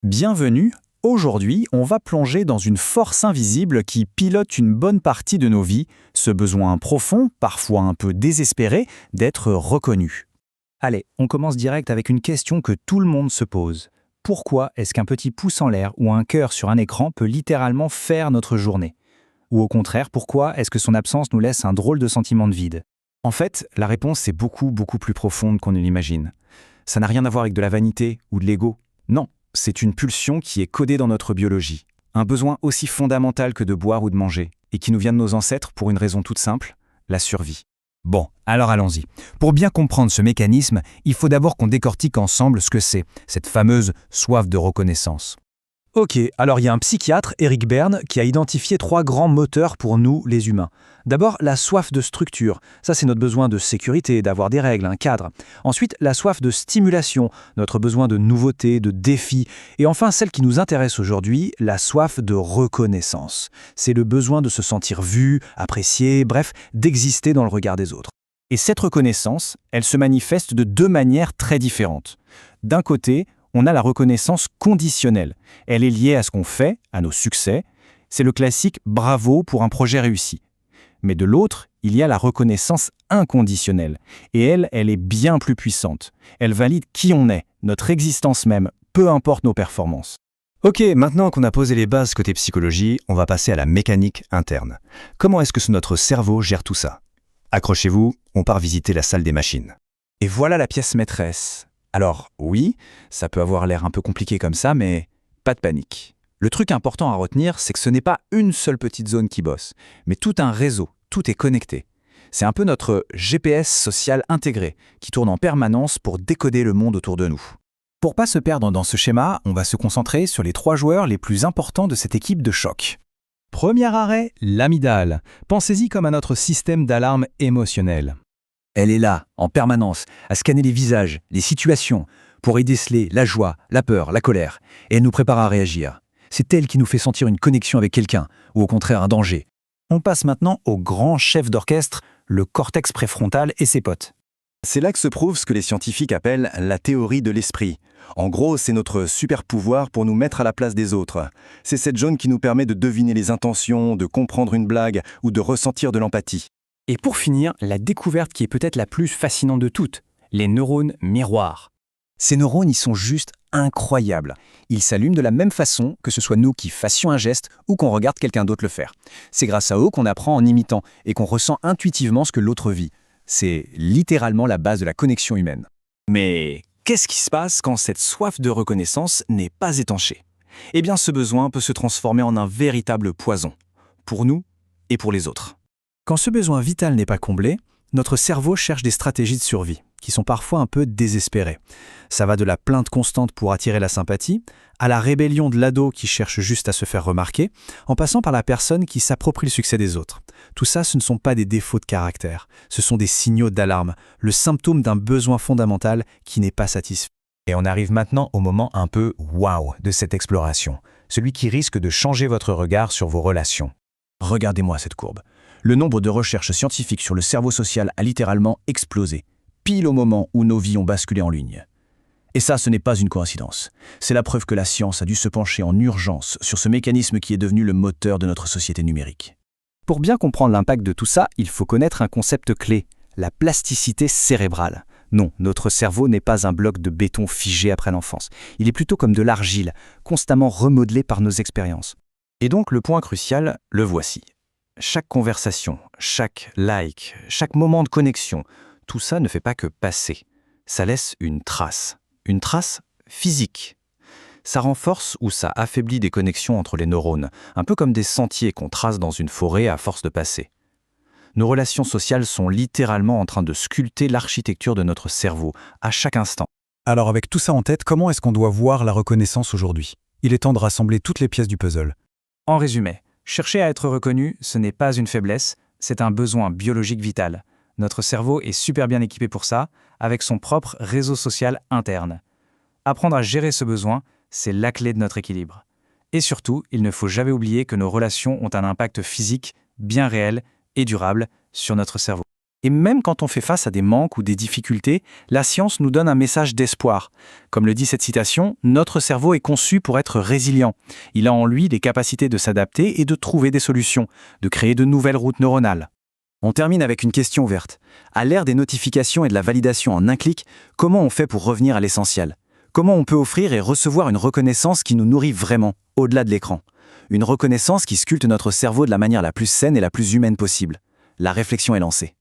Bienvenue, aujourd'hui on va plonger dans une force invisible qui pilote une bonne partie de nos vies, ce besoin profond, parfois un peu désespéré, d'être reconnu. Allez, on commence direct avec une question que tout le monde se pose. Pourquoi est-ce qu'un petit pouce en l'air ou un cœur sur un écran peut littéralement faire notre journée? Ou au contraire, pourquoi est-ce que son absence nous laisse un drôle de sentiment de vide? En fait, la réponse est beaucoup plus profonde qu'on ne l'imagine. Ça n'a rien à voir avec de la vanité ou de l'ego. Non, c'est une pulsion qui est codée dans notre biologie. Un besoin aussi fondamental que de boire ou de manger, et qui nous vient de nos ancêtres pour une raison toute simple, la survie. Bon, alors allons-y. Pour bien comprendre ce mécanisme, il faut d'abord qu'on décortique ensemble ce que c'est, cette fameuse soif de reconnaissance. Ok, alors il y a un psychiatre, Eric Berne, qui a identifié 3 grands moteurs pour nous, les humains. D'abord, la soif de structure. Ça, c'est notre besoin de sécurité, d'avoir des règles, un cadre. Ensuite, la soif de stimulation, notre besoin de nouveauté, de défi. Et enfin, celle qui nous intéresse aujourd'hui, la soif de reconnaissance. C'est le besoin de se sentir vu, apprécié, bref, d'exister dans le regard des autres. Et cette reconnaissance, elle se manifeste de 2 manières très différentes. D'un côté, on a la reconnaissance conditionnelle. Elle est liée à ce qu'on fait, à nos succès. C'est le classique « bravo pour un projet réussi ». Mais de l'autre, il y a la reconnaissance inconditionnelle. Et elle est bien plus puissante. Elle valide qui on est, notre existence même, peu importe nos performances. Ok, maintenant qu'on a posé les bases côté psychologie, on va passer à la mécanique interne. Comment est-ce que notre cerveau gère tout ça? Accrochez-vous, on part visiter la salle des machines. Et voilà la pièce maîtresse. Alors oui, ça peut avoir l'air un peu compliqué comme ça, mais pas de panique. Le truc important à retenir, c'est que ce n'est pas une seule petite zone qui bosse, mais tout un réseau, tout est connecté. C'est un peu notre GPS social intégré, qui tourne en permanence pour décoder le monde autour de nous. Pour pas se perdre dans ce schéma, on va se concentrer sur les 3 joueurs les plus importants de cette équipe de choc. Premier arrêt, l'amygdale. Pensez-y comme à notre système d'alarme émotionnel. Elle est là, en permanence, à scanner les visages, les situations, pour y déceler la joie, la peur, la colère, et elle nous prépare à réagir. C'est elle qui nous fait sentir une connexion avec quelqu'un, ou au contraire un danger. On passe maintenant au grand chef d'orchestre, le cortex préfrontal et ses potes. C'est là que se prouve ce que les scientifiques appellent la théorie de l'esprit. En gros, c'est notre super pouvoir pour nous mettre à la place des autres. C'est cette zone qui nous permet de deviner les intentions, de comprendre une blague ou de ressentir de l'empathie. Et pour finir, la découverte qui est peut-être la plus fascinante de toutes, les neurones miroirs. Ces neurones, ils sont juste incroyables. Ils s'allument de la même façon que ce soit nous qui fassions un geste ou qu'on regarde quelqu'un d'autre le faire. C'est grâce à eux qu'on apprend en imitant et qu'on ressent intuitivement ce que l'autre vit. C'est littéralement la base de la connexion humaine. Mais qu'est-ce qui se passe quand cette soif de reconnaissance n'est pas étanchée? Eh bien, ce besoin peut se transformer en un véritable poison, pour nous et pour les autres. Quand ce besoin vital n'est pas comblé, notre cerveau cherche des stratégies de survie, qui sont parfois un peu désespérées. Ça va de la plainte constante pour attirer la sympathie, à la rébellion de l'ado qui cherche juste à se faire remarquer, en passant par la personne qui s'approprie le succès des autres. Tout ça, ce ne sont pas des défauts de caractère, ce sont des signaux d'alarme, le symptôme d'un besoin fondamental qui n'est pas satisfait. Et on arrive maintenant au moment un peu waouh de cette exploration, celui qui risque de changer votre regard sur vos relations. Regardez-moi cette courbe. Le nombre de recherches scientifiques sur le cerveau social a littéralement explosé, pile au moment où nos vies ont basculé en ligne. Et ça, ce n'est pas une coïncidence. C'est la preuve que la science a dû se pencher en urgence sur ce mécanisme qui est devenu le moteur de notre société numérique. Pour bien comprendre l'impact de tout ça, il faut connaître un concept clé, la plasticité cérébrale. Non, notre cerveau n'est pas un bloc de béton figé après l'enfance. Il est plutôt comme de l'argile, constamment remodelé par nos expériences. Et donc le point crucial, le voici. Chaque conversation, chaque like, chaque moment de connexion, tout ça ne fait pas que passer. Ça laisse une trace physique. Ça renforce ou ça affaiblit des connexions entre les neurones, un peu comme des sentiers qu'on trace dans une forêt à force de passer. Nos relations sociales sont littéralement en train de sculpter l'architecture de notre cerveau, à chaque instant. Alors avec tout ça en tête, comment est-ce qu'on doit voir la reconnaissance aujourd'hui? Il est temps de rassembler toutes les pièces du puzzle. En résumé, chercher à être reconnu, ce n'est pas une faiblesse, c'est un besoin biologique vital. Notre cerveau est super bien équipé pour ça, avec son propre réseau social interne. Apprendre à gérer ce besoin, c'est la clé de notre équilibre. Et surtout, il ne faut jamais oublier que nos relations ont un impact physique, bien réel et durable sur notre cerveau. Et même quand on fait face à des manques ou des difficultés, la science nous donne un message d'espoir. Comme le dit cette citation, notre cerveau est conçu pour être résilient. Il a en lui les capacités de s'adapter et de trouver des solutions, de créer de nouvelles routes neuronales. On termine avec une question ouverte. À l'ère des notifications et de la validation en un clic, comment on fait pour revenir à l'essentiel ? Comment on peut offrir et recevoir une reconnaissance qui nous nourrit vraiment, au-delà de l'écran ? Une reconnaissance qui sculpte notre cerveau de la manière la plus saine et la plus humaine possible. La réflexion est lancée.